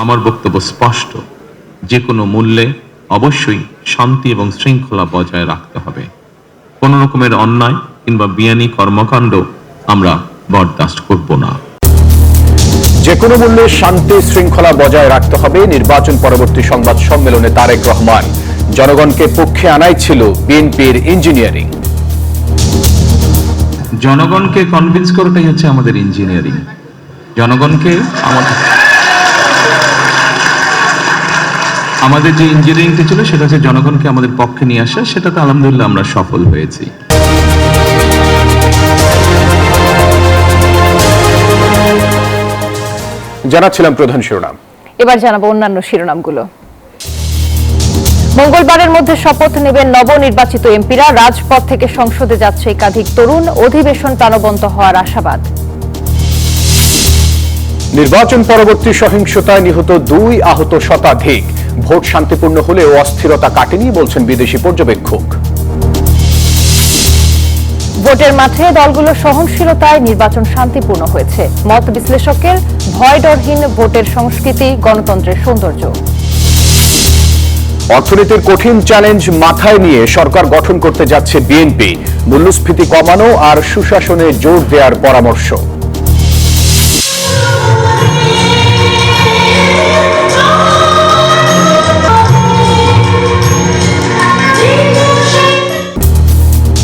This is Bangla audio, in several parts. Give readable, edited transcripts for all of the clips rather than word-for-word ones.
আমার বক্তব্য স্পষ্ট, যে কোনো মূল্যে অবশ্যই শান্তি এবং শৃঙ্খলা বজায় রাখতে হবে। কোন রকমের অন্যায় কিংবা বেআইনি কর্মকাণ্ড আমরা বরদাস্ত করব না। যে কোনো মূল্যে শান্তি শৃঙ্খলা বজায় রাখতে হবে, নির্বাচন পরবর্তী সংবাদ সম্মেলনে তারেক রহমান। জনগণকে পক্ষে আনাই ছিল বিএনপির ইঞ্জিনিয়ারিং। জনগণকে কনভিন্স করাটাই হচ্ছে আমাদের ইঞ্জিনিয়ারিং। জনগণকে আমাদের যে ইঞ্জিনিয়ারিংটা ছিল সেটা হচ্ছে জনগণকে আমাদের পক্ষে নিয়ে আসা, সেটাতে আলহামদুলিল্লাহ আমরা সফল হয়েছি। জানাচ্ছিলাম প্রধান শিরোনাম, এবার জানাবো অন্যান্য শিরোনামগুলো। মঙ্গলবারের মধ্যে শপথ নেবেন নবনির্বাচিত এমপিরা। রাজপথ থেকে সংসদে যাচ্ছে একাধিক তরুণ। অধিবেশন প্রাণবন্ত হওয়ার আশাবাদ। নির্বাচন পরবর্তী সহিংসতায় নিহত 2, আহত শতাধিক। ভোট শান্তিপূর্ণ হলেও অস্থিরতা কাটেনি বলছেন বিদেশি পর্যবেক্ষক। ভোটের মাঠে দলগুলোর সহনশীলতায় নির্বাচন শান্তিপূর্ণ হয়েছে। মত বিশ্লেষকের ভয়ডরহীন ভোটের সংস্কৃতি গণতন্ত্রের সৌন্দর্য। অর্থনীতির কঠিন চ্যালেঞ্জ মাথায় নিয়ে সরকার গঠন করতে যাচ্ছে বিএনপি। মূল্যস্ফীতি কমানো আর সুশাসনে জোর দেওয়ার পরামর্শ।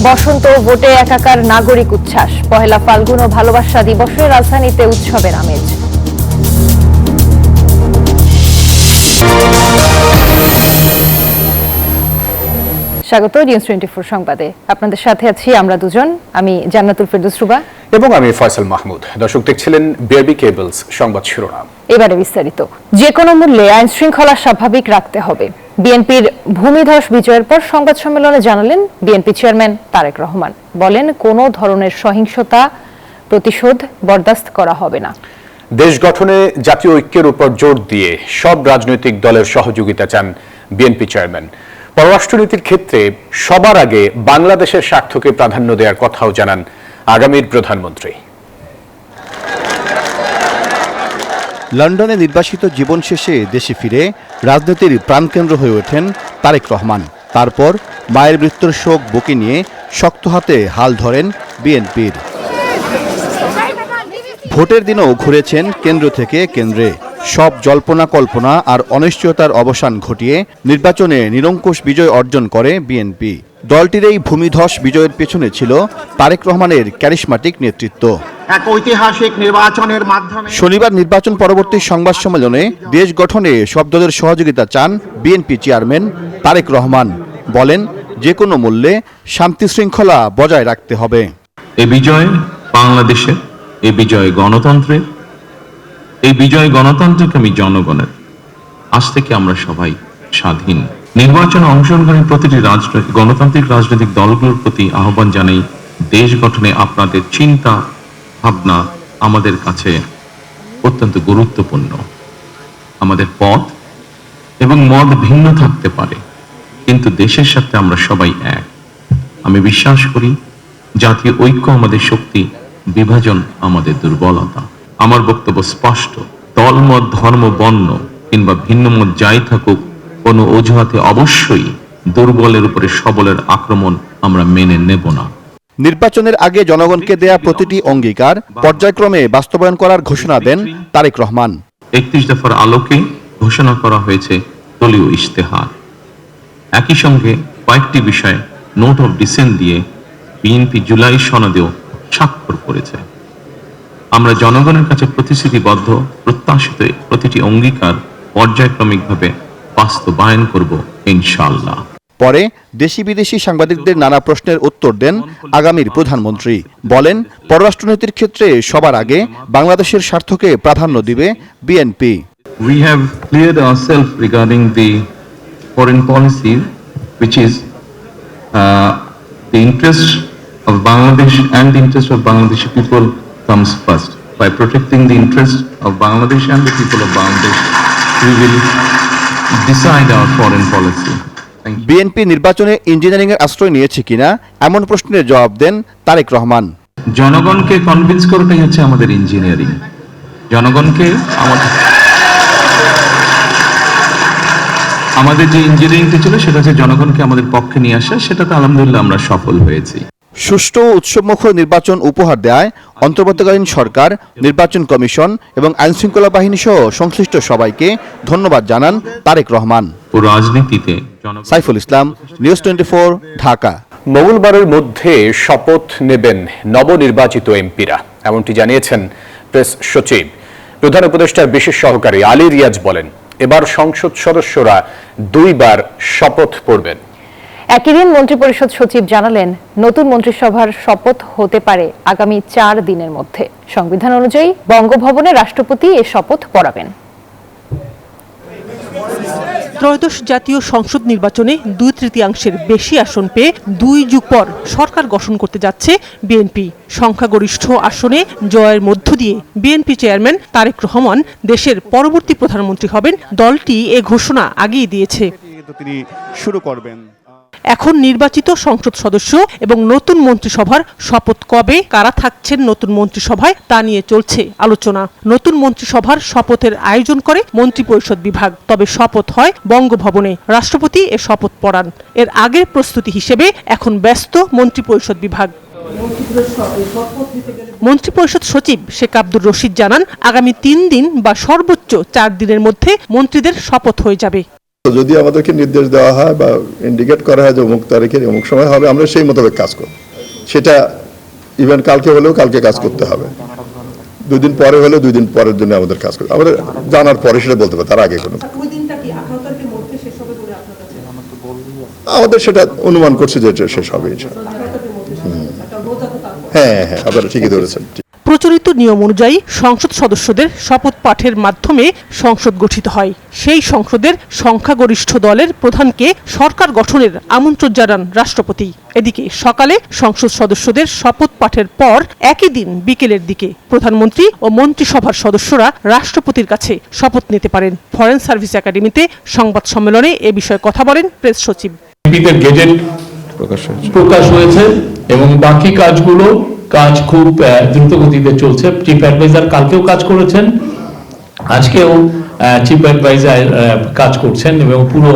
বসন্ত ভোটে একাকার নাগরিক উচ্ছ্বাস। পহেলা ফাল্গুন ও ভালোবাসা দিবসে রাজধানীতে উৎসবের আমেজ। স্বাগত নিউজ 24 সংবাদে। আপনাদের সাথে আছি আমরা দুজন, আমি জান্নাতুল ফেরদৌস রুবা এবং আমি ফয়সাল মাহমুদ। দর্শক দেখছিলেন বিআরবি কেবলস সংবাদ শিরোনাম। এবারে বিস্তারিত। যে কোনো মূল্যে আইন শৃঙ্খলা স্বাভাবিক রাখতে হবে। বিএনপির ভূমিধস বিজয়ের পর সংবাদ সম্মেলনে জানালেন বিএনপি চেয়ারম্যান তারেক রহমান। বলেন, কোনো ধরনের সহিংসতা প্রতিশোধ বরদাস্ত করা হবে না। দেশ গঠনে জাতীয় ঐক্যের উপর জোর দিয়ে সব রাজনৈতিক দলের সহযোগিতা চান বিএনপি চেয়ারম্যান। পররাষ্ট্রনীতির ক্ষেত্রে সবার আগে বাংলাদেশের স্বার্থকে প্রাধান্য দেওয়ার কথাও জানান আগামীর প্রধানমন্ত্রী। লন্ডনে নির্বাসিত জীবন শেষে দেশে ফিরে রাজনীতির প্রাণকেন্দ্র হয়ে ওঠেন তারেক রহমান। তারপর মায়ের মৃত্যুর শোক বুকে নিয়ে শক্ত হাতে হাল ধরেন বিএনপির। ভোটের দিনও ঘুরেছেন কেন্দ্র থেকে কেন্দ্রে। সব জল্পনা কল্পনা আর অনিশ্চয়তার অবসান ঘটিয়ে নির্বাচনে নিরঙ্কুশ বিজয় অর্জন করে বিএনপি। দলটির এই ভূমিধস বিজয়ের পেছনে ছিল তারেক রহমানের ক্যারিসমাটিক নেতৃত্ব। এক ঐতিহাসিক নির্বাচনের মাধ্যমে শনিবার নির্বাচন পরবর্তী সংবাদ সম্মেলনে দেশ গঠনে সব দলের সহযোগিতা চান বিএনপি চেয়ারম্যান তারেক রহমান। বলেন, যে কোনো মূল্যে শান্তি শৃঙ্খলা বজায় রাখতে হবে। এই বিজয় বাংলাদেশের, এই বিজয় গণতন্ত্রের, এই বিজয় গণতন্ত্রকামী জনগণের। আজ থেকে আমরা সবাই স্বাধীন। নির্বাচনে অংশগ্রহণকারী প্রতিটি গণতান্ত্রিক রাজনৈতিক দলগুলোর প্রতি আহ্বান জানাই, দেশ গঠনে আপনাদের চিন্তা ভাবনা আমাদের কাছে অত্যন্ত গুরুত্বপূর্ণ। আমাদের পথ এবং মত ভিন্ন থাকতে পারে, কিন্তু দেশের সাথে আমরা সবাই এক। আমি বিশ্বাস করি জাতীয় ঐক্য আমাদের শক্তি, বিভাজন আমাদের দুর্বলতা। আমার বক্তব্য স্পষ্ট, দলমত, ধর্ম, বর্ণ কিংবা ভিন্ন মত যাই থাকুক, কোনো অজুহাতে অবশ্যই দুর্বলের উপরে সবলের আক্রমণ আমরা মেনে নেব না। নির্বাচনের আগে জনগণকে দেয়া প্রতিটি অঙ্গীকার পর্যায়ক্রমে বাস্তবায়ন করার ঘোষণা দেন তারেক রহমান। 31 দফার আলোকে ঘোষণা করা হয়েছে দলীয় ইশতেহার। একই সঙ্গে কয়েকটি বিষয়ে নোট অফ ডিসেন্ট দিয়ে বিএনপি জুলাই সনদেও স্বাক্ষর করেছে। আমরা জনগণের কাছে প্রতিশ্রুতিবদ্ধ, প্রত্যাশিত প্রতিটি অঙ্গীকার পর্যায়ক্রমিকভাবে বাস্তবায়ন করব ইনশাআল্লাহ। পরে দেশি বিদেশি সাংবাদিকদের নানা প্রশ্নের উত্তর দেন আগামীর প্রধানমন্ত্রী। বলেন, পররাষ্ট্রনীতির ক্ষেত্রে সবার আগে বাংলাদেশের স্বার্থকে প্রাধান্য দিবে BNP. We have cleared ourselves regarding the foreign policy, which is the interest of Bangladesh and the interest of Bangladeshi people comes first. By protecting the interest of Bangladesh and the people of Bangladesh, we will decide our foreign policy. BNP নির্বাচনে ইঞ্জিনিয়ারিং এর আশ্রয় নিয়েছে কিনা এমন প্রশ্নের জবাব দেন তারেক রহমান। জনগণকে কনভিন্স করাটাই হচ্ছে আমাদের ইঞ্জিনিয়ারিং। জনগণকে আমাদের যে ইঞ্জিনিয়ারিংটা ছিল সেটা হচ্ছে জনগণকে আমাদের পক্ষে নিয়ে আসা, সেটাতে আলহামদুলিল্লাহ আমরা সফল হয়েছি। সুষ্ঠু উৎসবমুখর নির্বাচন উপহার দেয় অন্তর্বর্তীকালীন সরকার, নির্বাচন কমিশন এবং আইনশৃঙ্খলা বাহিনী সহ সংশ্লিষ্ট সবাইকে ধন্যবাদ জানান তারেক রহমান। রাজনীতিতে সাইফুল ইসলাম, নিউজ 24, ঢাকা। মঙ্গলবারের মধ্যে শপথ নেবেন নবনির্বাচিত এমপিরা, এমনটি জানিয়েছেন প্রেস সচিব। প্রধান উপদেষ্টার বিশেষ সহকারী আলী রিয়াজ বলেন, এবার সংসদ সদস্যরা 2 বার শপথ পড়বেন। একই দিন মন্ত্রিপরিষদ সচিব জানালেন, নতুন মন্ত্রিসভার শপথ হতে পারে আগামী 4 দিনের মধ্যে। সংবিধান অনুযায়ী বঙ্গভবনে রাষ্ট্রপতি এ শপথ পড়াবেন। ত্রয়োদশ জাতীয় সংসদ নির্বাচনে 2/3 বেশি আসন পেয়ে 2 যুগ পর সরকার গঠন করতে যাচ্ছে বিএনপি। সংখ্যাগরিষ্ঠ আসনে জয়ের মধ্য দিয়ে বিএনপি চেয়ারম্যান তারেক রহমান দেশের পরবর্তী প্রধানমন্ত্রী হবেন, দলটি এ ঘোষণা আগেই দিয়েছে। তিনি শুরু করবেন। এখন নির্বাচিত সংসদ সদস্য এবং নতুন মন্ত্রিসভার শপথ কবে, কারা থাকছেন নতুন মন্ত্রিসভায় তা নিয়ে চলছে আলোচনা। নতুন মন্ত্রিসভার শপথের আয়োজন করে মন্ত্রিপরিষদ বিভাগ, তবে শপথ হয় বঙ্গভবনে। রাষ্ট্রপতি এ শপথ পড়ান। এর আগের প্রস্তুতি হিসেবে এখন ব্যস্ত মন্ত্রিপরিষদ বিভাগ। মন্ত্রিপরিষদ সচিব শেখ আব্দুর রশিদ জানান, আগামী 3 দিন বা সর্বোচ্চ 4 দিনের মধ্যে মন্ত্রীদের শপথ হয়ে যাবে। যদি আমাদেরকে নির্দেশ দেওয়া হয় বা ইন্ডিকেট করা হয় যে অমুক তারিখে অমুক সময় হবে, আমরা সেই মোতাবেক কাজ করব। সেটা ইভেন কালকে হলেও কালকে কাজ করতে হবে, 2 দিন পরে হলেও 2 দিন পরের জন্য আমাদের কাজ করতে, আমাদের জানার পরে সেটা বলতে পারে, তার আগে কোনো আমাদের সেটা অনুমান করছে যে এটা শেষ হবে। হ্যাঁ, আপনারা ঠিকই ধরেছেন। প্রচলিত নিয়ম অনুযায়ী সংসদ সদস্যদের শপথ পাঠের মাধ্যমে সংসদ গঠিত হয়। সেই সংসদের সংখ্যাগরিষ্ঠ দলের প্রধানকে সরকার গঠনের আমন্ত্রণ জানান রাষ্ট্রপতি। এদিকে সকালে সংসদ সদস্যদের শপথ পাঠের পর একই দিন বিকেলের দিকে প্রধানমন্ত্রী ও মন্ত্রিসভার সদস্যরা রাষ্ট্রপতির কাছে শপথ নিতে পারেন। ফরেন সার্ভিস একাডেমিতে সংবাদ সম্মেলনে এ বিষয়ে কথা বলেন প্রেস সচিব। গেজেট প্রকাশ হয়েছে এবং বাকি কাজ খুব দ্রুত গতিতে চলছে। চিফ অ্যাডভাইজার কালকেও কাজ করেছেন, আজকেও চিফ অ্যাডভাইজার কাজ করছেন এবং পুরো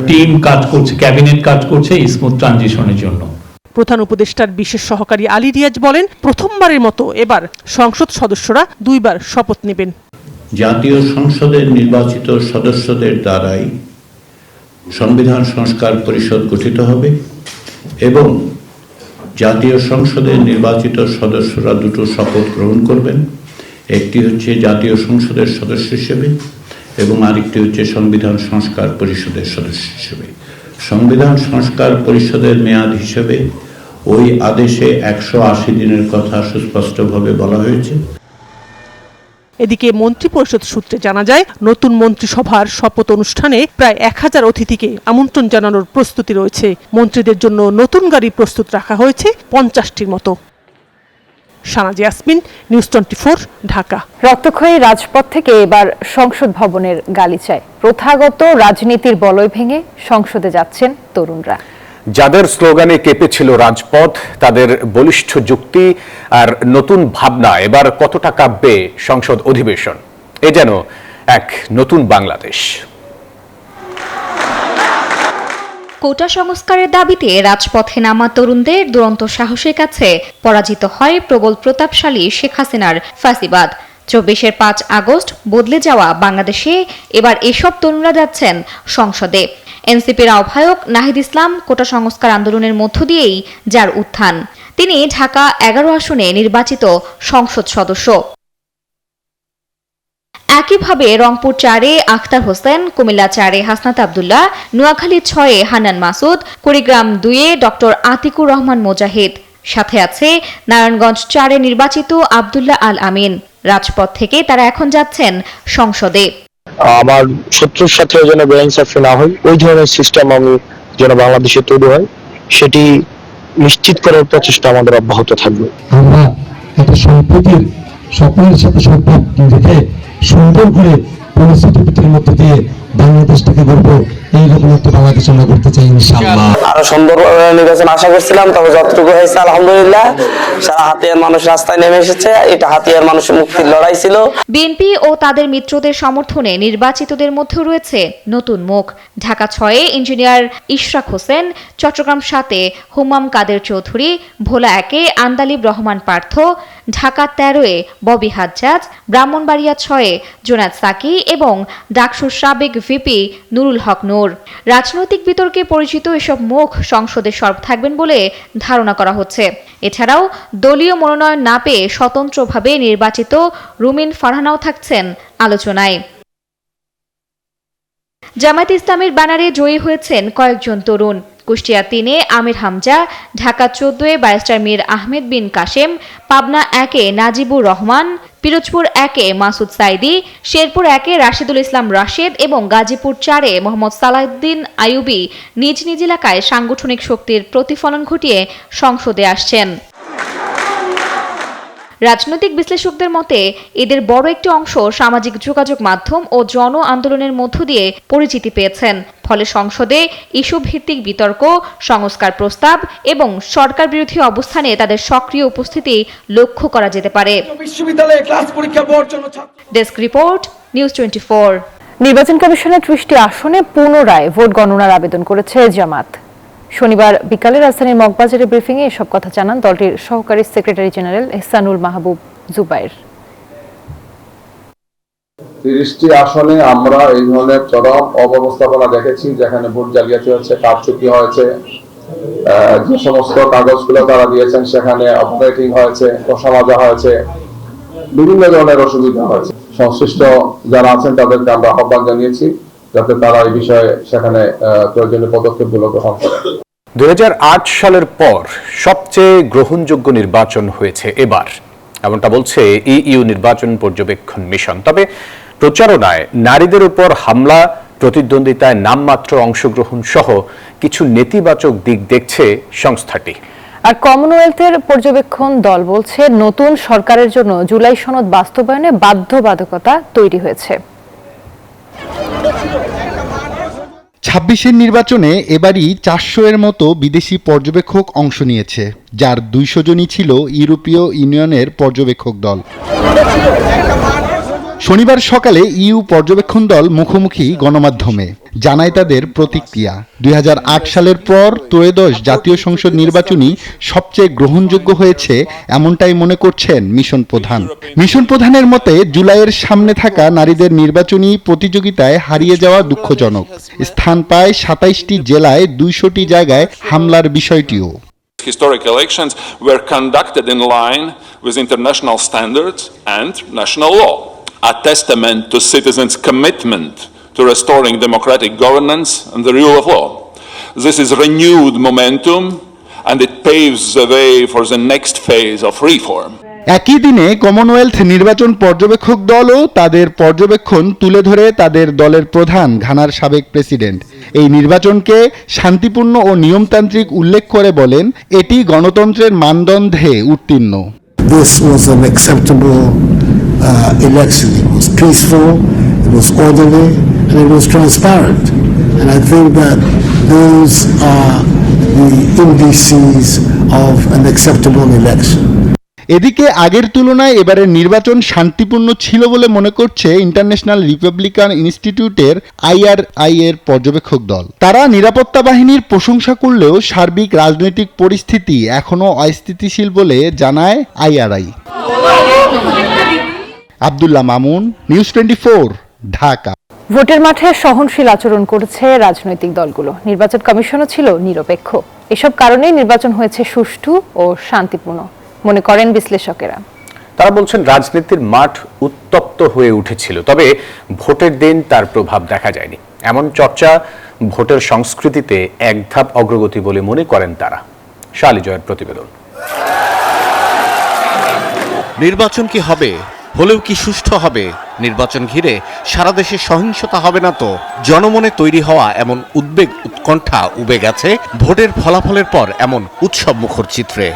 টিম কাজ করছে, ক্যাবিনেট কাজ করছে স্মুথ ট্রানজিশনের জন্য। প্রধান উপদেষ্টার বিশেষ সহকারী আলী রিয়াজ বলেন, প্রথমবারের মতো এবার সংসদ সদস্যরা 2 বার শপথ নেবেন। জাতীয় সংসদের নির্বাচিত সদস্যদের দ্বারাই সংবিধান সংস্কার পরিষদ গঠিত হবে এবং জাতীয় সংসদের নির্বাচিত সদস্যরা 2টো শপথ গ্রহণ করবেন। একটি হচ্ছে জাতীয় সংসদের সদস্য হিসেবে এবং আরেকটি হচ্ছে সংবিধান সংস্কার পরিষদের সদস্য হিসেবে। সংবিধান সংস্কার পরিষদের মেয়াদ হিসেবে ওই আদেশে 180 দিনের কথা সুস্পষ্টভাবে বলা হয়েছে। এদিকে মন্ত্রিপরিষদ সূত্রে জানা যায়, নতুন মন্ত্রিসভার শপথ অনুষ্ঠানে প্রায় 1000 অতিথিকে আমন্ত্রণ জানানোর প্রস্তুতি রয়েছে। মন্ত্রীদের জন্য নতুন গাড়ি প্রস্তুত রাখা হয়েছে 50টির মতো। শানাজি ইয়াসমিন, নিউজ 24, ঢাকা। রক্তক্ষয়ী রাজপথ থেকে এবার সংসদ ভবনের গালিচায় প্রথাগত রাজনীতির বলয় ভেঙে সংসদে যাচ্ছেন তরুণরা। যাদের স্লোগানে কেঁপেছিল রাজপথ, তাদের বলিষ্ঠ যুক্তি আর নতুন ভাবনা এবার কতটা কাঁপবে সংসদ অধিবেশন। এ যেন এক নতুন বাংলাদেশ। কোটা সংস্কারের দাবিতে রাজপথে নামা তরুণদের দুরন্ত সাহসের কাছে পরাজিত হয় প্রবল প্রতাপশালী শেখ হাসিনার ফ্যাসিবাদ। 24-এর 5 আগস্ট বদলে যাওয়া বাংলাদেশে এবার এসব তরুণরা যাচ্ছেন সংসদে। এনসিপির আহ্বায়ক নাহিদ ইসলাম কোটা সংস্কার আন্দোলনের মধ্য দিয়েই যার উত্থান। তিনি ঢাকা 11 আসনে নির্বাচিত সংসদ সদস্য। একইভাবে রংপুর 4-এ আখতার হোসেন, কুমিল্লা 4-এ হাসনাত আব্দুল্লাহ, নোয়াখালী 6-এ হান্নান মাসুদ, কুড়িগ্রাম 2-এ ডক্টর আতিকুর রহমান মোজাহিদ, সাথে আছে নারায়ণগঞ্জ 4-এ নির্বাচিত আব্দুল্লাহ আল আমিন। রাজপথ থেকে তারা এখন যাচ্ছেন সংসদে। আমার শত্রুর সাথে যেন বেআইনসাফি না হয়, ওই ধরনের সিস্টেম আমি যেন বাংলাদেশে তৈরি হয়, সেটি নিশ্চিত করার প্রচেষ্টা আমাদের অব্যাহত থাকবে। আমরা একটা সম্প্রীতির স্বপ্নের সাথে সম্পর্ক রেখে সুন্দর করে পরিস্থিতির মধ্যে দিয়ে বাংলাদেশটাকে গড়বো, এইরকম একটা বাংলাদেশ আমরা করতে চাই ইনশাআল্লাহ। আরো সুন্দর নির্বাচন আশা করছিলাম, তবে যতটুকু হয়েছে আলহামদুলিল্লাহ। সারা হাতিয়ার মানুষ রাস্তায় নেমে এসেছে, এটা হাতিয়ার মানুষের মুক্তির লড়াই ছিল। বিএনপি ও তাদের মিত্রদের সমর্থনে নির্বাচিতদের মধ্যে রয়েছে নতুন মুখ। ঢাকা 6-এ ইঞ্জিনিয়ার ইশরাক হোসেন, চট্টগ্রাম 7-এ হুমাম কাদের চৌধুরী, ভোলা 1-এ আন্দালিব রহমান পার্থ, ঢাকা 13-এ ববি হাজ্জাজ, ব্রাহ্মণবাড়িয়া 6-এ জোনায়েদ সাকি এবং ডাকসুর সাবেক ভিপি নুরুল হক নূর। রাজনৈতিক বিতর্কে পরিচিত এসব মুখ সংসদে সরব থাকবেন বলে ধারণা করা হচ্ছে। এছাড়াও দলীয় মনোনয়ন না পেয়ে স্বতন্ত্রভাবে নির্বাচিত রুমিন ফারহানাও থাকছেন আলোচনায়। জামায়াতে ইসলামের ব্যানারে জয়ী হয়েছেন কয়েকজন তরুণ। কুষ্টিয়া 3-এ আমির হামজা, ঢাকা 14-এ ব্যারিস্টার মীর আহমেদ বিন কাশেম, পাবনা 1-এ নাজিবুর রহমান, পিরোজপুর 1-এ মাসুদ সাইদি, শেরপুর 1-এ রাশিদুল ইসলাম রাশেদ এবং গাজীপুর 4-এ মোহাম্মদ সালাউদ্দিন আইয়ুবী নিজ নিজ এলাকায় সাংগঠনিক শক্তির প্রতিফলন ঘটিয়ে সংসদে আসছেন। রাজনৈতিক বিশ্লেষকদের মতে এদের বড় একটি অংশ সামাজিক যোগাযোগ মাধ্যম ও জন আন্দোলনের মধ্য দিয়ে পরিচিতি পেয়েছেন। ফলে সংসদে ইস্যু ভিত্তিক বিতর্ক, সংস্কার প্রস্তাব এবং সরকার বিরোধী অবস্থানে তাদের সক্রিয় উপস্থিতি লক্ষ্য করা যেতে পারে। Desk report, news 24। নির্বাচন কমিশনের 30টি আসনে পুনরায় ভোট গণনার আবেদন করেছে জামাত। শনিবার বিকালে রাজধানীর মগবাজারে ব্রিফিংয়ে এসব কথা জানান দলটির সহকারী সেক্রেটারি জেনারেল এহসানুল মাহবুব জুবাইর। 30টি আসনে আমরা এই ধরনের চরম অব্যবস্থাপনা দেখেছি, যেখানে ভোট জালিয়াতি হয়েছে, কারচুপি হয়েছে, যে সমস্ত কাগজগুলো তারা দিয়েছেন সেখানে অপারেটিং হয়েছে, কষামাজা হয়েছে, বিভিন্ন ধরনের অসুবিধা হয়েছে। সংশ্লিষ্ট যারা আছেন তাদেরকে আমরা আহ্বান জানিয়েছি যাতে তারা এই বিষয়ে সেখানে প্রয়োজনীয় পদক্ষেপগুলো গ্রহণ করে। 2008 সালের পর সবচেয়ে গ্রহণযোগ্য নির্বাচন হয়েছে এবার, এমনটা বলছে ইইউ নির্বাচন পর্যবেক্ষণ মিশন। তবে প্রচারণায় নারীদের উপর হামলা, প্রতিদ্বন্দ্বিতায় নামমাত্র অংশগ্রহণ সহ কিছু নেতিবাচক দিক দেখছে সংস্থাটি। আর কমনওয়েলথের পর্যবেক্ষণ দল বলছে নতুন সরকারের জন্য জুলাই সনদ বাস্তবায়নে বাধ্যবাধকতা তৈরি হয়েছে। 26-এর নির্বাচনে এবারই 400-এর মতো বিদেশি পর্যবেক্ষক অংশ নিয়েছে, যার 200 জনই ছিল ইউরোপীয় ইউনিয়নের পর্যবেক্ষক দল। শনিবার সকালে ইইউ পর্যবেক্ষণ দল মুখোমুখি গণমাধ্যমে জানায় তাদের প্রতিক্রিয়া। 2008 সালের পর ত্রয়োদশ জাতীয় সংসদ নির্বাচনই সবচেয়ে গ্রহণযোগ্য হয়েছে, এমনটাই মনে করছেন মিশন প্রধান। মিশন প্রধানের মতে জুলাইয়ের সামনে থাকা নারীদের নির্বাচনী প্রতিযোগিতায় হারিয়ে যাওয়া দুঃখজনক। স্থান পায় 27টি জেলায়, 200টি জায়গায় হামলার বিষয়টিও। Historic elections were conducted in line with international standards and national law, a testament to citizens' commitment to restoring democratic governance and the rule of law. This is renewed momentum and it paves the way for the next phase of reform. একই দিনে কমনওয়েলথ নির্বাচন পর্যবেক্ষক দলও তাদের পর্যবেক্ষণ তুলে ধরে তাদের দলের প্রধান ঘানার সাবেক প্রেসিডেন্ট এই নির্বাচনকে শান্তিপূর্ণ ও নিয়মতান্ত্রিক উল্লেখ করে বলেন, এটি গণতন্ত্রের মানদণ্ডে উত্তীর্ণ। This was an acceptable election. It was peaceful, it was orderly, and it was transparent. And I think that those are the indices of an acceptable election. এদিকে আগের তুলনায় এবারের নির্বাচন শান্তিপূর্ণ ছিল বলে মনে করছে ইন্টারন্যাশনাল রিপাবলিকান ইনস্টিটিউটের IRI এর পর্যবেক্ষক দল। তারা নিরাপত্তা বাহিনীর প্রশংসা করলেও সার্বিক রাজনৈতিক পরিস্থিতি এখনো অস্থিতিশীল বলে জানায় IRI। আব্দুল্লাহ মামুন, নিউজ 24, ঢাকা। ভোটের মাঠে সহনশীল আচরণ করেছে রাজনৈতিক দলগুলো। নির্বাচন কমিশনও ছিল নিরপেক্ষ। এসব কারণেই নির্বাচন হয়েছে সুষ্ঠু ও শান্তিপূর্ণ মনে করেন বিশ্লেষকেরা। তারা বলছেন রাজনীতির মাঠ উত্তপ্ত হয়ে উঠেছিল, তবে ভোটের দিন তার প্রভাব দেখা যায়নি। এমন চর্চা ভোটের সংস্কৃতিতে এক ধাপ অগ্রগতি বলে মনে করেন তারা। শালী জয়ের প্রতিবেদন। নির্বাচন কি হবে, হলেও কি সুষ্ঠু হবে? নির্বাচন ঘিরে সারা দেশে সহিংসতা হবে না তো? জনমনে তৈরি হওয়া এমন উদ্বেগ উৎকণ্ঠা উবে গেছে ভোটের ফলাফলের পর এমন উৎসব মুখর চিত্রে।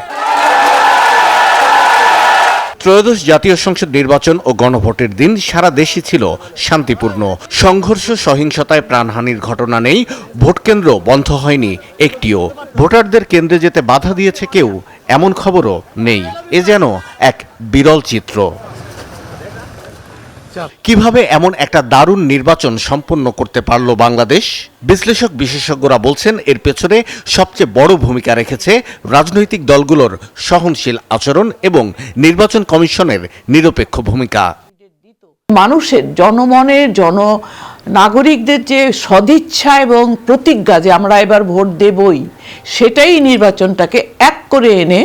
ত্রয়োদশ জাতীয় সংসদ নির্বাচন ও গণভোটের দিন সারা দেশই ছিল শান্তিপূর্ণ। সংঘর্ষ, সহিংসতায় প্রাণহানির ঘটনা নেই, ভোটকেন্দ্র বন্ধ হয়নি একটিও। ভোটারদের কেন্দ্রে যেতে বাধা দিয়েছে কেউ, এমন খবরও নেই। এ যেন এক বিরল চিত্র। কিভাবে এমন একটা দারুণ নির্বাচন সম্পন্ন করতে পারল বাংলাদেশ? বিশ্লেষক বিশেষজ্ঞরা বলছেন এর পেছনে সবচেয়ে বড় ভূমিকা রেখেছে রাজনৈতিক দলগুলোর সহনশীল আচরণ এবং নির্বাচন কমিশনের নিরপেক্ষ ভূমিকা। মানুষের, জনমনের, নাগরিকদের যে সদিচ্ছা এবং প্রতিজ্ঞা যে আমরা এবার ভোট দেবই, সেটাই নির্বাচনটাকে এক করে এনে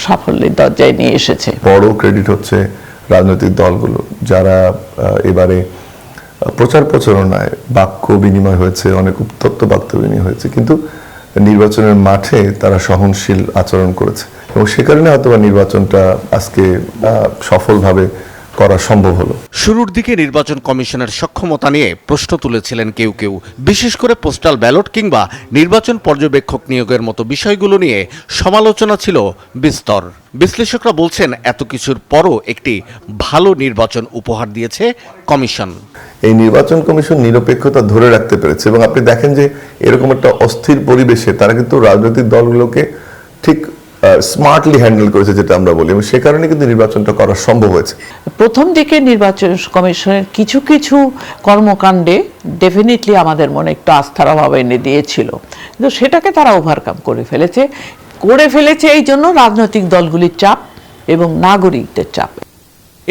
সাফল্যের দরজায় নিয়ে এসেছে। বড় ক্রেডিট হচ্ছে রাজনৈতিক দলগুলো, যারা এবারে প্রচার প্রচারণায় বাক্য বিনিময় হয়েছে, অনেক উত্তপ্ত বাক্য বিনিময় হয়েছে, কিন্তু নির্বাচনের মাঠে তারা সহনশীল আচরণ করেছে এবং সে কারণে হয়তো নির্বাচনটা আজকে সফলভাবে করা সম্ভব হলো। শুরুর দিকে নির্বাচন কমিশনের সক্ষমতা নিয়ে প্রশ্ন তুলেছিলেন কেউ কেউ, বিশেষ করে পোস্টাল ব্যালট কিংবা নির্বাচন পর্যবেক্ষক নিয়োগের মতো বিষয়গুলো নিয়ে সমালোচনা ছিল বিস্তর। বিশ্লেষকরা বলছেন এত কিছুর পরও একটি ভালো নির্বাচন উপহার দিয়েছে কমিশন। এই নির্বাচন কমিশন নিরপেক্ষতা ধরে রাখতে পেরেছে এবং আপনি দেখেন যে এরকম একটা অস্থির পরিবেশে তারা কিন্তু রাজনৈতিক দলগুলোকে ঠিক স্মার্টলি হ্যান্ডেল করেছে, যেটা আমরা বলি, এবং সে কারণে কিন্তু নির্বাচনটা করা সম্ভব হয়েছে। প্রথম দিকে নির্বাচন কমিশনের কিছু কিছু কর্মকাণ্ডে ডেফিনেটলি আমাদের মনে একটু আস্থার অভাব এনে দিয়েছিল, কিন্তু সেটাকে তারা ওভারকাম করে ফেলেছে এই জন্য রাজনৈতিক দলগুলির চাপ এবং নাগরিকদের চাপ।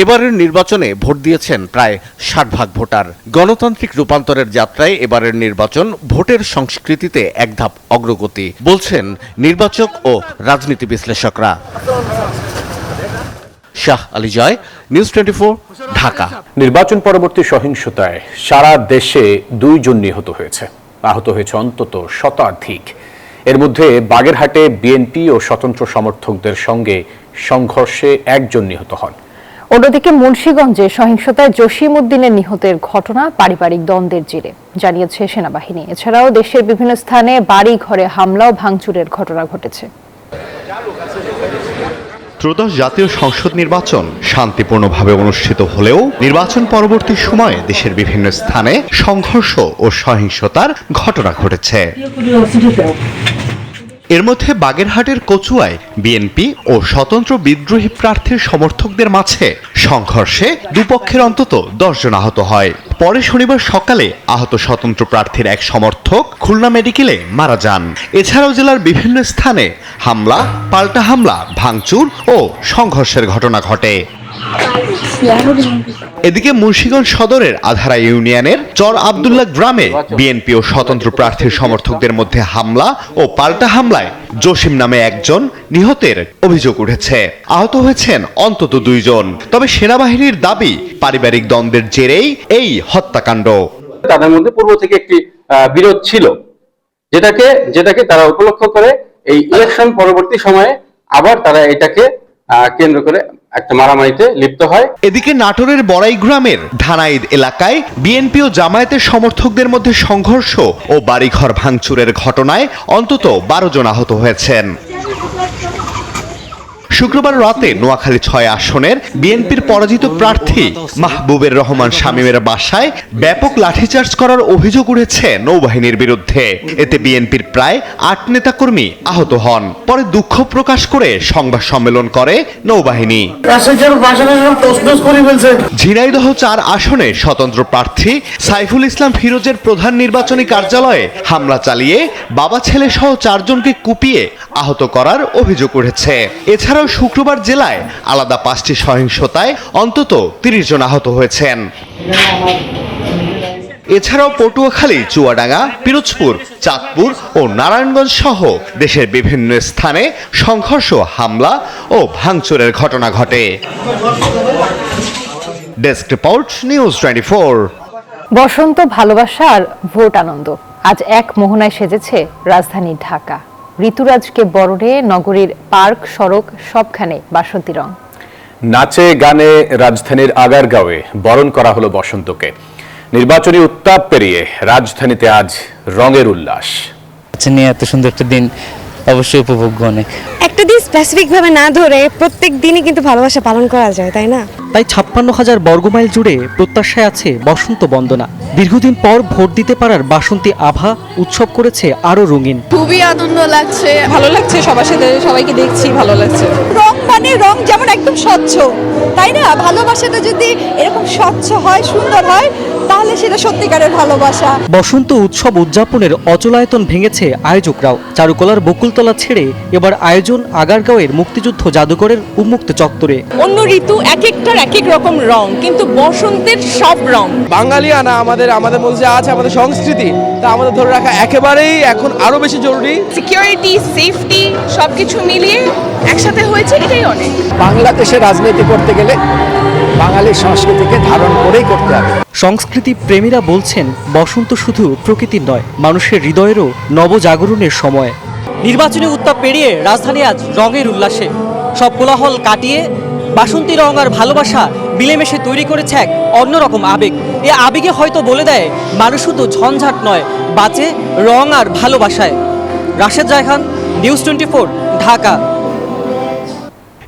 এবারের নির্বাচনে ভোট দিয়েছেন প্রায় 60% ভোটার। গণতান্ত্রিক রূপান্তরের যাত্রায় এবারের নির্বাচন ভোটের সংস্কৃতিতে এক ধাপ অগ্রগতি বলছেন নির্বাচক ও রাজনীতি বিশ্লেষকরা। শাহ আলী জয়, নিউজ 24, ঢাকা। নির্বাচন পরবর্তী সহিংসতায় সারা দেশে 2 জন নিহত হয়েছে, আহত হয়েছে অন্তত শতাধিক। এর মধ্যে বাগেরহাটে বিএনপি ও স্বতন্ত্র সমর্থকদের সঙ্গে সংঘর্ষে 1 জন নিহত হন। অন্যদিকে মুন্সিগঞ্জে সহিংসতায় জসিম উদ্দিনের নিহতের ঘটনা পারিবারিক দ্বন্দ্বের জেরে, জানিয়েছে সেনাবাহিনী। এছাড়াও দেশের বিভিন্ন স্থানে বাড়ি ঘরে হামলা ও ভাঙচুরের ঘটনা ঘটেছে। ত্রয়োদশ জাতীয় সংসদ নির্বাচন শান্তিপূর্ণভাবে অনুষ্ঠিত হলেও নির্বাচন পরবর্তী সময়ে দেশের বিভিন্ন স্থানে সংঘর্ষ ও সহিংসতার ঘটনা ঘটেছে। এর মধ্যে বাগেরহাটের কচুয়ায় বিএনপি ও স্বতন্ত্র বিদ্রোহী প্রার্থীর সমর্থকদের মাঝে সংঘর্ষে দুপক্ষের অন্তত 10 জন আহত হয়। পরে শনিবার সকালে আহত স্বতন্ত্র প্রার্থীর এক সমর্থক খুলনা মেডিকেলে মারা যান। এছাড়াও জেলার বিভিন্ন স্থানে হামলা, পাল্টা হামলা, ভাঙচুর ও সংঘর্ষের ঘটনা ঘটে। এদিকে মুন্সিগঞ্জ সদরের আধারা ইউনিয়নের চর আব্দুল্লাহ গ্রামে বিএনপি ও স্বতন্ত্র প্রার্থীর সমর্থকদের মধ্যে হামলা ও পাল্টা হামলায় জসিম নামে 1 জন নিহতের অভিযোগ উঠেছে। আহত হয়েছেন অন্তত 2 জন। তবে সেনাবাহিনীর দাবি পারিবারিক দ্বন্দ্বের জেরেই এই হত্যাকাণ্ড। তাদের মধ্যে পূর্ব থেকে একটি বিরোধ ছিল, যেটাকে তারা উপলক্ষ করে এই ইলেকশন পরবর্তী সময়ে আবার তারা এটাকে কেন্দ্র করে একটা মারামারিতে লিপ্ত হয়। এদিকে নাটোরের বড়াই গ্রামের ধানাইদ এলাকায় বিএনপি ও জামায়াতের সমর্থকদের মধ্যে সংঘর্ষ ও বাড়িঘর ভাঙচুরের ঘটনায় অন্তত 12 জন আহত হয়েছেন। শুক্রবার রাতে নোয়াখালী 6 আসনের বিএনপির পরাজিত প্রার্থী মাহবুবের রহমান শামীমের বাসায় ব্যাপক লাঠিচার্জ করার অভিযোগ উঠেছে নৌবাহিনীর বিরুদ্ধে। এতে বিএনপির প্রায় 8 নেতাকর্মী আহত হন। পরে দুঃখ প্রকাশ করে সংবাদ সম্মেলন করে নৌবাহিনী। ঝিনাইদহ 4 আসনে স্বতন্ত্র প্রার্থী সাইফুল ইসলাম ফিরোজের প্রধান নির্বাচনী কার্যালয়ে হামলা চালিয়ে বাবা ছেলে সহ 4 জনকে কুপিয়ে আহত করার অভিযোগ উঠেছে। এছাড়াও শুক্রবার জেলায় আলাদা 5টি সহিংসতায় অন্তত 30 জন আহত হয়েছেন। এছাড়াও পটুয়াখালী, চুয়াডাঙ্গা, পিরোজপুর, চাঁদপুর ও নারায়ণগঞ্জ সহ দেশের বিভিন্ন স্থানে সংঘর্ষ, হামলা ও ভাঙচুরের ঘটনা ঘটে। Desk report, news 24। বসন্ত, ভালোবাসা আর ভোট আনন্দ আজ এক মোহনায় সেজেছে রাজধানী ঢাকা। ঋতুরাজকে বরণে নগরীর পার্ক, সড়ক সবখানে বাসন্তী রং। নাচে গানে রাজধানীর আগারগাঁওয়ে বরণ করা হলো বসন্তকে। নির্বাচনী উত্তাপ পেরিয়ে রাজধানীতে আজ রঙের উল্লাস। নিয়ে এত সুন্দর একটা দিন অবশ্যই উপভোগ্য অনেক। একটা দিন স্পেসিফিক ভাবে না ধরে প্রত্যেক দিনই কিন্তু ভালোবাসা পালন করা যায়, তাই না? তাই 56,000 বর্গমাইল জুড়ে প্রত্যাশায় আছে বসন্ত বন্দনা। দীর্ঘদিন পর ভোট দিতে পারার বাসন্তী আভা উৎসব করেছে আরো রঙিন। খুবই আনন্দ লাগছে, ভালো লাগছে, সবার সাথে সবাইকে দেখছি, ভালো লাগছে। রং মানে রং যেমন একদম স্বচ্ছ, তাই না? ভালোবাসাটা যদি এরকম স্বচ্ছ হয়, সুন্দর হয়, তাহলে সেটা সত্যিকারের ভালোবাসা। বসন্ত উৎসব উদযাপনের অচলায়তন ভেঙেছে আয়োজকরাও। চারুকলার বকুলতলা ছেড়ে এবার আয়োজন আগারগাঁওয়ের মুক্তিযুদ্ধ জাদুঘরের উন্মুক্ত চত্বরে। অন্য ঋতু এক একটার এক এক রকম রং, কিন্তু বসন্তের সব রং। বাঙালিয়ানা আমাদের মধ্যে আছে, আমাদের সংস্কৃতি, তা আমাদের ধরে রাখা একেবারেই এখন আরো বেশি জরুরি। সিকিউরিটি, সেফটি সবকিছু মিলিয়ে একসাথে হয়েছে, এটাই অনেক। বাংলাদেশে রাজনীতি করতে গেলে বাঙালির সংস্কৃতিকে ধারণ করেই করতে হবে। সংস্কৃতি প্রেমীরা বলছেন বসন্ত শুধু প্রকৃতির নয়, মানুষের হৃদয়েরও নবজাগরণের সময়। নির্বাচনী উত্তাপ পেরিয়ে রাজধানী আজ রঙের উল্লাসে। সব কোলাহল কাটিয়ে বাসন্তী রং আর ভালোবাসা মিলেমিশে তৈরি করেছে এক অন্যরকম আবেগ। এ আবেগে হয়তো বলে দেয় মানুষ শুধু ঝঞ্ঝাট নয়, বাঁচে রং আর ভালোবাসায়। রাশেদ জায়খান, নিউজ 24, ঢাকা।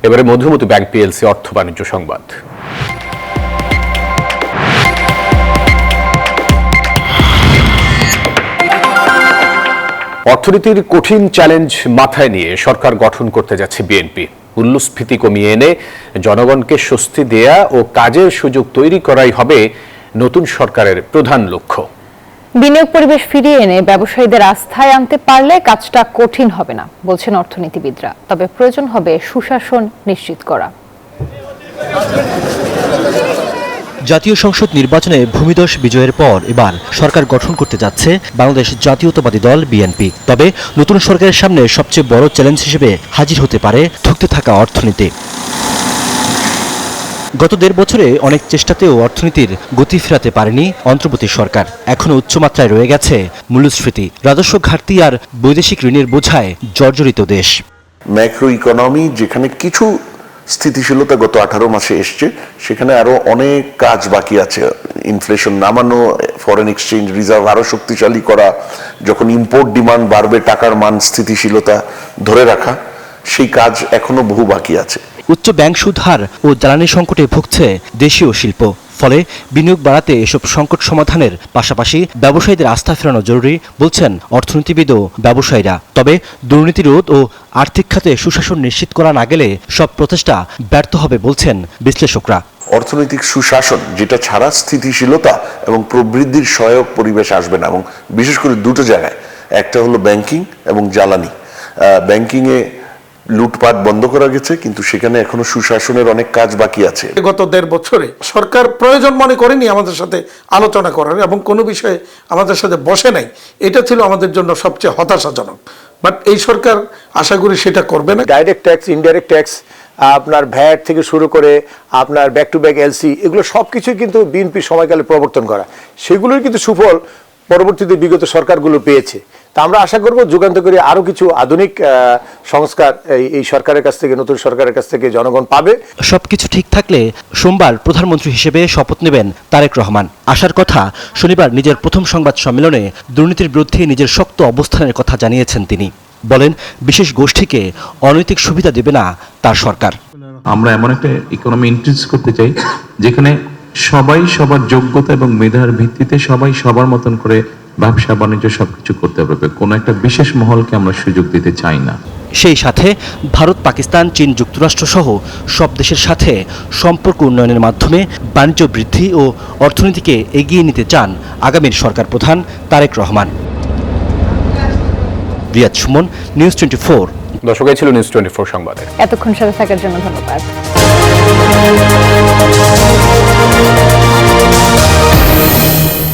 এবারে মধুমতি ব্যাংক পিএলসি অর্থ বাণিজ্য সংবাদ। অর্থনীতির কঠিন চ্যালেঞ্জ মাথায় নিয়ে সরকার গঠন করতে যাচ্ছে বিএনপি। মূল্যস্ফীতি কমিয়ে এনে জনগণকে স্বস্তি দেয়া ও কাজের সুযোগ তৈরি করাই হবে নতুন সরকারের প্রধান লক্ষ্য। বিনিয়োগ পরিবেশ ফিরিয়ে এনে ব্যবসায়ীদের আস্থায় আনতে পারলে কাজটা কঠিন হবে না বলছেন অর্থনীতিবিদরা। তবে প্রয়োজন হবে সুশাসন নিশ্চিত করা। জাতীয় সংসদ নির্বাচনে ভূমিধস বিজয়ের পর এবার সরকার গঠন করতে যাচ্ছে বাংলাদেশ জাতীয়তাবাদী দল বিএনপি। তবে নতুন সরকারের সামনে সবচেয়ে বড় চ্যালেঞ্জ হিসেবে হাজির হতে পারে ধুঁকতে থাকা অর্থনীতি। গত 1.5 বছরে অনেক চেষ্টাতেও অর্থনীতির গতি ফেরাতে পারেনি অন্তর্বর্তী সরকার। এখনো উচ্চমাত্রায় রয়ে গেছে মূল্যস্ফীতি, রাজস্ব ঘাটতি আর বৈদেশিক ঋণের বোঝায় জর্জরিত দেশ। ম্যাক্রো ইকোনমি যেখানে কিছু স্থিতিশীলতা গত 18 মাসে এসছে, সেখানে আরো অনেক কাজ বাকি আছে। ইনফ্লেশন নামানো, ফরেন এক্সচেঞ্জ রিজার্ভ আরো শক্তিশালী করা, যখন ইম্পোর্ট ডিমান্ড বাড়বে টাকার মান স্থিতিশীলতা ধরে রাখা, সেই কাজ এখনো বহু বাকি আছে। উচ্চ ব্যাংক সুদ হার ও জ্বালানি সংকটে ভুগছে দেশীয় শিল্প। ফলে বিনিয়োগ বাড়াতে এসব সংকট সমাধানের পাশাপাশি ব্যবসায়ীদের আস্থা ফেরানো জরুরি বলছেন অর্থনীতিবিদ ও ব্যবসায়ীরা। তবে দুর্নীতি রোধ ও আর্থিক খাতে সুশাসন নিশ্চিত করা না গেলে সব প্রচেষ্টা ব্যর্থ হবে বলছেন বিশ্লেষকরা। অর্থনৈতিক সুশাসন যেটা ছাড়া স্থিতিশীলতা এবং প্রবৃদ্ধির সহায়ক পরিবেশ আসবে না, এবং বিশেষ করে দুটো জায়গায়, একটা হলো ব্যাংকিং এবং জ্বালানি। ব্যাংকিংয়ে লুটপাট বন্ধ করা গেছে, কিন্তু সেখানে এখনো সুশাসনের অনেক কাজ বাকি আছে। গত 1.5 বছরে সরকার প্রয়োজন মনে করেনি আমাদের সাথে আলোচনা করার, এবং কোনো বিষয়ে আমাদের সাথে বসে নাই। এটা ছিল আমাদের জন্য সবচেয়ে হতাশাজনক। বাট এই সরকার আশা করি সেটা করবে না। ডাইরেক্ট ট্যাক্স, ইনডাইরেক্ট ট্যাক্স, আপনার ভ্যাট থেকে শুরু করে আপনার ব্যাক টু ব্যাক এলসি, এগুলো সবকিছুই কিন্তু বিএনপি সময়কালে প্রবর্তন করা, সেগুলোর কিন্তু সুফল পরবর্তীতে বিগত সরকারগুলো পেয়েছে। তা আমরা আশা করব যুগান্তকারী আরো কিছু আধুনিক সংস্কার এই সরকারের কাছ থেকে, নতুন সরকারের কাছ থেকে জনগণ পাবে। সবকিছু ঠিক থাকলে সোমবার প্রধানমন্ত্রী হিসেবে শপথ নেবেন তারেক রহমান। আসার কথা শনিবার নিজের প্রথম সংবাদ সম্মেলনে দুর্নীতির বিরুদ্ধে নিজের শক্ত অবস্থানের কথা জানিয়েছেন তিনি। বলেন বিশেষ গোষ্ঠীকে অনৈতিক সুবিধা দেবে না তার সরকার। আমরা এমন একটা ইকোনমি ইন্ট্রোডিউস করতে চাই যেখানে সবাই সবার যোগ্যতা এবং মেধার ভিত্তিতে সবাই সবার মতন করে ব্যবসা বাণিজ্য সবকিছু করতে পারবে। কোনো একটা বিশেষ মহলকে আমরা সুযোগ দিতে চাই না। সেই সাথে ভারত, পাকিস্তান, চীন, যুক্তরাষ্ট্র সহ সব দেশের সাথে সম্পর্ক উন্নয়নের মাধ্যমে বাণিজ্য বৃদ্ধি ও অর্থনীতিকে এগিয়ে নিতে চান আগামীর সরকার প্রধান তারেক রহমান। রিয়াদ সুমন, নিউজ 24। দর্শক, ছিল নিউজ 24 সংবাদে। এতক্ষণ সাথে থাকার জন্য ধন্যবাদ।